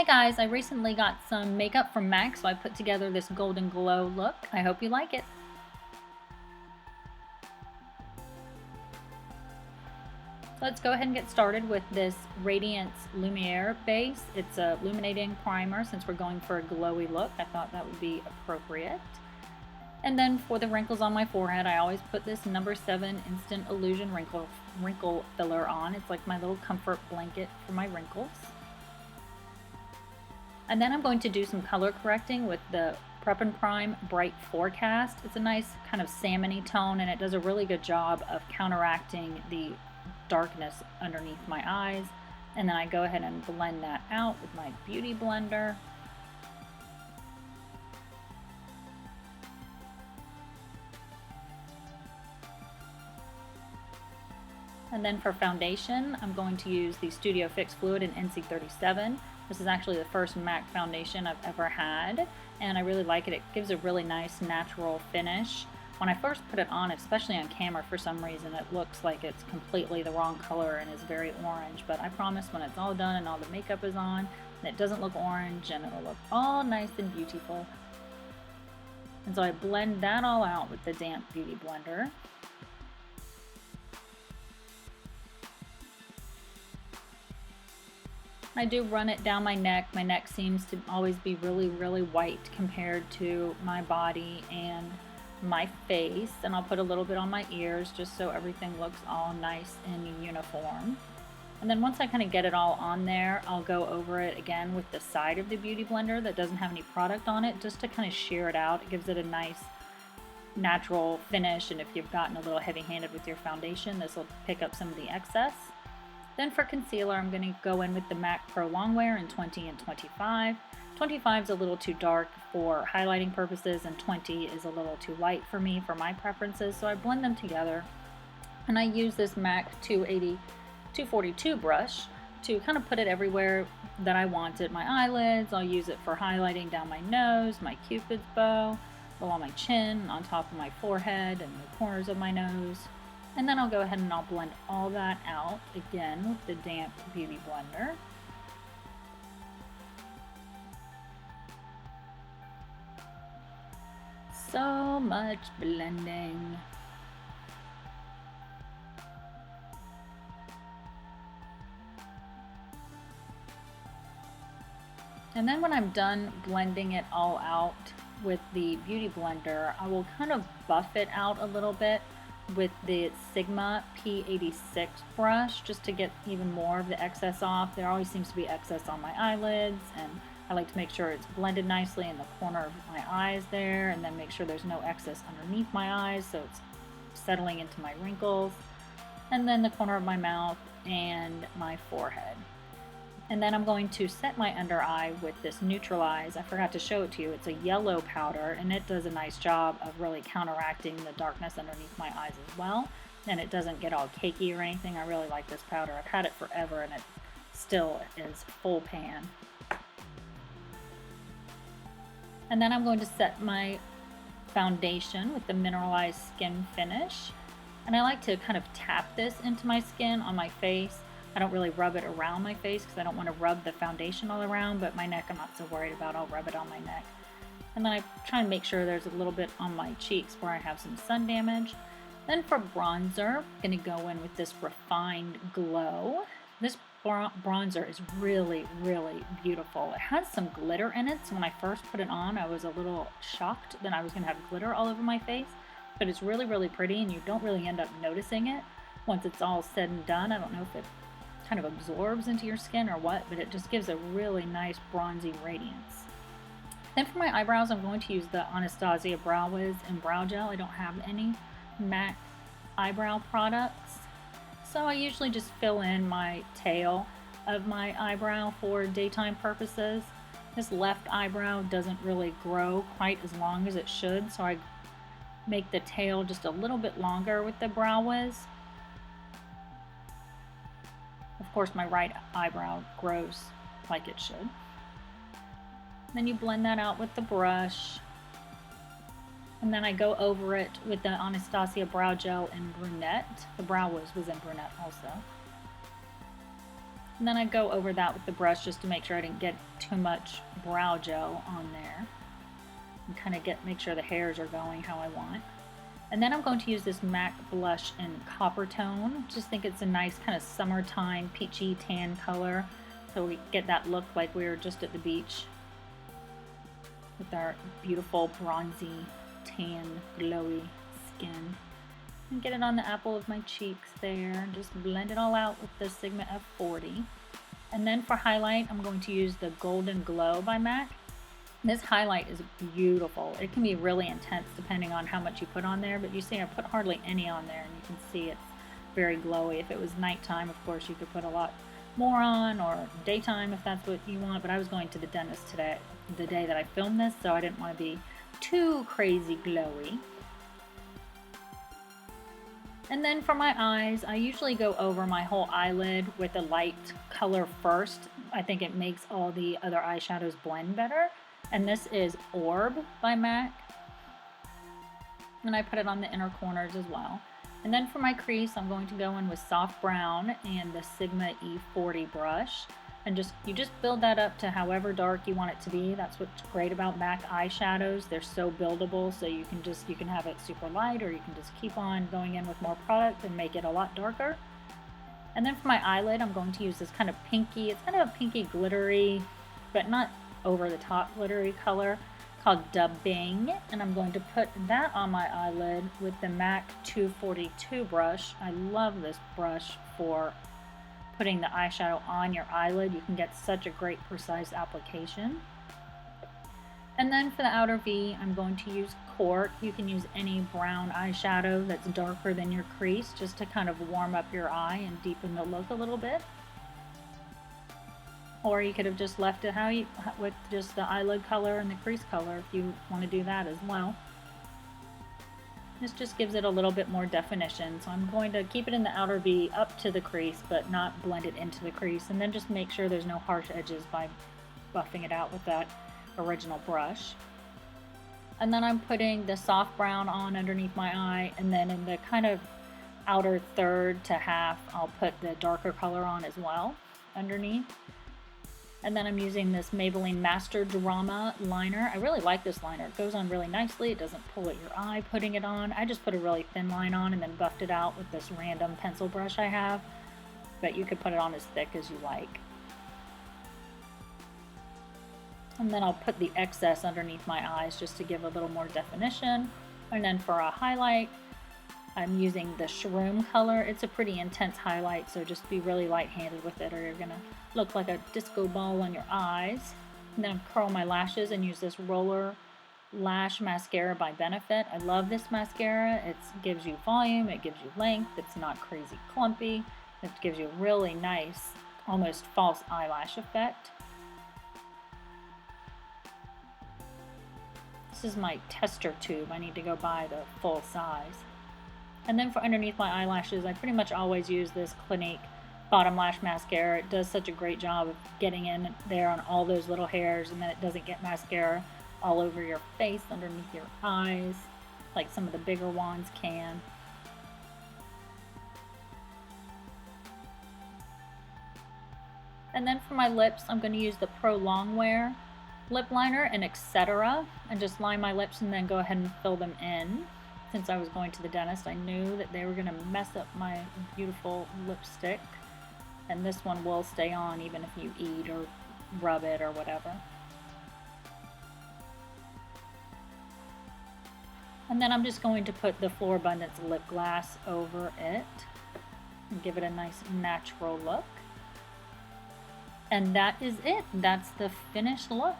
Hey guys, I recently got some makeup from MAC, so I put together this golden glow look. I hope you like it. So let's go ahead and get started with this Radiance Lumiere base. It's a illuminating primer. Since we're going for a glowy look, I thought that would be appropriate. And then for the wrinkles on my forehead, I always put this number 7 Instant Illusion Wrinkle Filler on. It's like my little comfort blanket for my wrinkles. And then I'm going to do some color correcting with the Prep and Prime Bright Forecast. It's a nice kind of salmon-y tone, and it does a really good job of counteracting the darkness underneath my eyes. And then I go ahead and blend that out with my Beauty Blender. And then for foundation, I'm going to use the Studio Fix Fluid in NC37. This is actually the first MAC foundation I've ever had, and I really like it. It gives a really nice natural finish. When I first put it on, especially on camera, for some reason it looks like it's completely the wrong color and is very orange, but I promise when it's all done and all the makeup is on, it doesn't look orange and it'll look all nice and beautiful. And so I blend that all out with the damp Beauty Blender. I do run it down my neck. My neck seems to always be really, really white compared to my body and my face. And I'll put a little bit on my ears just so everything looks all nice and uniform. And then once I kind of get it all on there, I'll go over it again with the side of the Beauty Blender that doesn't have any product on it, just to kind of shear it out. It gives it a nice natural finish, and if you've gotten a little heavy-handed with your foundation, this will pick up some of the excess. Then for concealer, I'm going to go in with the MAC Pro Longwear in 20 and 25. 25 is a little too dark for highlighting purposes, and 20 is a little too light for me for my preferences, so I blend them together. And I use this MAC 242 brush to kind of put it everywhere that I want it. My eyelids, I'll use it for highlighting down my nose, my Cupid's bow, along my chin, on top of my forehead, and the corners of my nose. And then I'll go ahead and I'll blend all that out again with the damp Beauty Blender. So much blending. And then when I'm done blending it all out with the Beauty Blender, I will kind of buff it out a little bit with the Sigma P86 brush, just to get even more of the excess off. There always seems to be excess on my eyelids, and I like to make sure it's blended nicely in the corner of my eyes there, and then make sure there's no excess underneath my eyes so it's settling into my wrinkles, and then the corner of my mouth and my forehead. And then I'm going to set my under eye with this Neutralize. I forgot to show it to you. It's a yellow powder, and it does a nice job of really counteracting the darkness underneath my eyes as well. And it doesn't get all cakey or anything. I really like this powder. I've had it forever, and it still is full pan. And then I'm going to set my foundation with the Mineralize Skin Finish. And I like to kind of tap this into my skin on my face. I don't really rub it around my face because I don't want to rub the foundation all around, but my neck I'm not so worried about. I'll rub it on my neck. And then I try and make sure there's a little bit on my cheeks where I have some sun damage. Then for bronzer, I'm going to go in with this Refined Glow. This bronzer is really, really beautiful. It has some glitter in it, so when I first put it on, I was a little shocked that I was going to have glitter all over my face. But it's really, really pretty, and you don't really end up noticing it once it's all said and done. I don't know if it kind of absorbs into your skin or what, but it just gives a really nice bronzy radiance. Then for my eyebrows, I'm going to use the Anastasia Brow Wiz and Brow Gel. I don't have any MAC eyebrow products, so I usually just fill in my tail of my eyebrow for daytime purposes. This left eyebrow doesn't really grow quite as long as it should, so I make the tail just a little bit longer with the Brow Wiz. Of course, my right eyebrow grows like it should. Then you blend that out with the brush. And then I go over it with the Anastasia Brow Gel in Brunette. The Brow Wiz was in Brunette also. And then I go over that with the brush just to make sure I didn't get too much brow gel on there. And kind of make sure the hairs are going how I want. And then I'm going to use this MAC blush in Copper Tone. Just think it's a nice kind of summertime peachy tan color. So we get that look like we were just at the beach with our beautiful bronzy, tan, glowy skin. And get it on the apple of my cheeks there. And just blend it all out with the Sigma F40. And then for highlight, I'm going to use the Golden Glow by MAC. This highlight is beautiful. It can be really intense depending on how much you put on there, but you see I put hardly any on there, and you can see it's very glowy. If it was nighttime, of course, you could put a lot more on, or daytime if that's what you want, but I was going to the dentist today, the day that I filmed this, so I didn't want to be too crazy glowy. And then for my eyes, I usually go over my whole eyelid with a light color first. I think it makes all the other eyeshadows blend better. And this is Orb by MAC. And I put it on the inner corners as well. And then for my crease, I'm going to go in with Soft Brown and the Sigma E40 brush. And you just build that up to however dark you want it to be. That's what's great about MAC eyeshadows. They're so buildable, so you can have it super light, or you can just keep on going in with more product and make it a lot darker. And then for my eyelid, I'm going to use this kind of pinky, it's kind of a pinky glittery, but not over the top glittery color called Dubbing. And I'm going to put that on my eyelid with the MAC 242 brush. I love this brush for putting the eyeshadow on your eyelid. You can get such a great precise application. And then for the outer V, I'm going to use Cork. You can use any brown eyeshadow that's darker than your crease, just to kind of warm up your eye and deepen the look a little bit. Or you could have just left it with just the eyelid color and the crease color if you want to do that as well. This just gives it a little bit more definition. So I'm going to keep it in the outer V up to the crease, but not blend it into the crease. And then just make sure there's no harsh edges by buffing it out with that original brush. And then I'm putting the soft brown on underneath my eye, and then in the kind of outer third to half, I'll put the darker color on as well underneath. And then I'm using this Maybelline Master Drama liner. I really like this liner. It goes on really nicely. It doesn't pull at your eye putting it on. I just put a really thin line on and then buffed it out with this random pencil brush I have. But you could put it on as thick as you like. And then I'll put the excess underneath my eyes just to give a little more definition. And then for a highlight, I'm using the Shroom color. It's a pretty intense highlight, so just be really light-handed with it or you're gonna look like a disco ball on your eyes. And then I'll curl my lashes and use this Roller Lash Mascara by Benefit. I love this mascara. It gives you volume, it gives you length, it's not crazy clumpy. It gives you a really nice, almost false eyelash effect. This is my tester tube. I need to go buy the full size. And then for underneath my eyelashes, I pretty much always use this Clinique Bottom Lash Mascara. It does such a great job of getting in there on all those little hairs, and then it doesn't get mascara all over your face, underneath your eyes, like some of the bigger ones can. And then for my lips, I'm going to use the Pro Longwear lip liner in Etcetera, and just line my lips and then go ahead and fill them in. Since I was going to the dentist, I knew that they were going to mess up my beautiful lipstick. And this one will stay on even if you eat or rub it or whatever. And then I'm just going to put the Florabundance Lipglass over it and give it a nice natural look. And that is it. That's the finished look.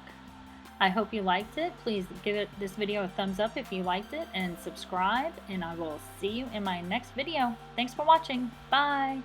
I hope you liked it. Please give this video a thumbs up if you liked it and subscribe, and I will see you in my next video. Thanks for watching. Bye.